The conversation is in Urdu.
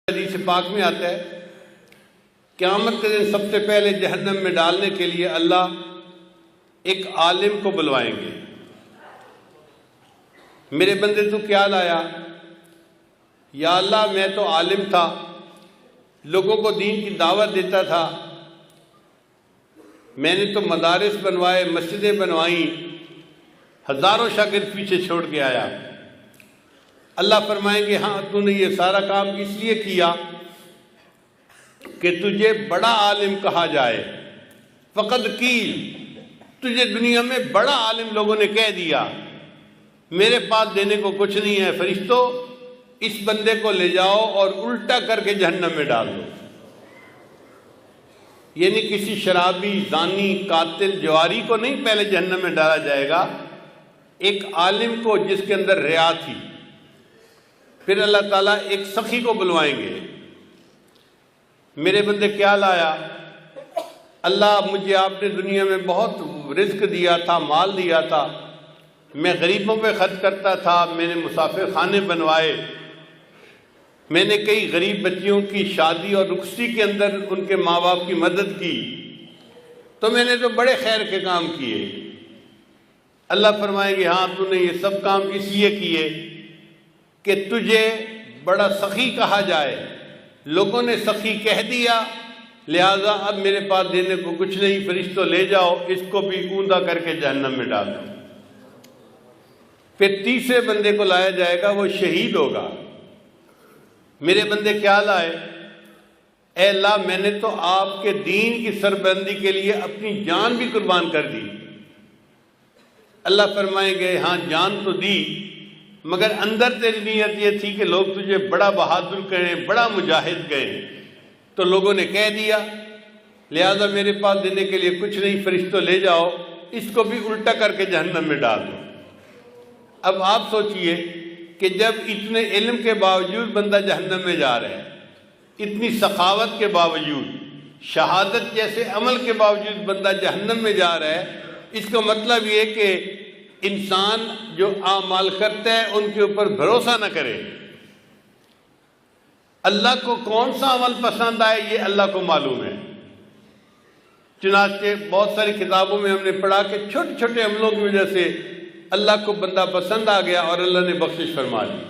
حدیث پاک میں آتا ہے قیامت کے دن سب سے پہلے جہنم میں ڈالنے کے لیے اللہ ایک عالم کو بلوائیں گے. میرے بندے تو کیا لایا؟ یا اللہ میں تو عالم تھا، لوگوں کو دین کی دعوت دیتا تھا، میں نے تو مدارس بنوائے، مسجدیں بنوائیں، ہزاروں شاگرد پیچھے چھوڑ کے آیا. اللہ فرمائیں گے ہاں تو نے یہ سارا کام اس لیے کیا کہ تجھے بڑا عالم کہا جائے. فقط قیل، تجھے دنیا میں بڑا عالم لوگوں نے کہہ دیا، میرے پاس دینے کو کچھ نہیں ہے. فرشتوں اس بندے کو لے جاؤ اور الٹا کر کے جہنم میں ڈال دو. یعنی کسی شرابی، زانی، قاتل، جواری کو نہیں پہلے جہنم میں ڈالا جائے گا، ایک عالم کو جس کے اندر ریا تھی. پھر اللہ تعالیٰ ایک سخی کو بلوائیں گے. میرے بندے کیا لایا؟ اللہ مجھے آپ نے دنیا میں بہت رزق دیا تھا، مال دیا تھا، میں غریبوں پہ خرچ کرتا تھا، میں نے مسافر خانے بنوائے، میں نے کئی غریب بچیوں کی شادی اور رخصتی کے اندر ان کے ماں باپ کی مدد کی، تو میں نے تو بڑے خیر کے کام کیے. اللہ فرمائیں گے ہاں تو نے یہ سب کام اس لیے کیے کہ تجھے بڑا سخی کہا جائے. لوگوں نے سخی کہہ دیا، لہذا اب میرے پاس دینے کو کچھ نہیں، فرشتوں لے جاؤ اس کو بھی اوندا کر کے جہنم میں ڈال دو. پھر تیسرے بندے کو لایا جائے گا، وہ شہید ہوگا. میرے بندے کیا لائے؟ اے اللہ میں نے تو آپ کے دین کی سربلندی کے لیے اپنی جان بھی قربان کر دی. اللہ فرمائیں گے ہاں جان تو دی، مگر اندر تیری نیت یہ تھی کہ لوگ تجھے بڑا بہادر کہیں، بڑا مجاہد کہیں، تو لوگوں نے کہہ دیا، لہذا میرے پاس دینے کے لیے کچھ نہیں، فرشتوں لے جاؤ اس کو بھی الٹا کر کے جہنم میں ڈال دو. اب آپ سوچئے کہ جب اتنے علم کے باوجود بندہ جہنم میں جا رہا ہے، اتنی سخاوت کے باوجود، شہادت جیسے عمل کے باوجود بندہ جہنم میں جا رہا ہے، اس کا مطلب یہ کہ انسان جو اعمال کرتا ہے ان کے اوپر بھروسہ نہ کرے. اللہ کو کون سا عمل پسند آئے یہ اللہ کو معلوم ہے. چنانچہ بہت ساری کتابوں میں ہم نے پڑھا کہ چھوٹے چھوٹے عملوں کی وجہ سے اللہ کو بندہ پسند آ گیا اور اللہ نے بخشش فرما دی.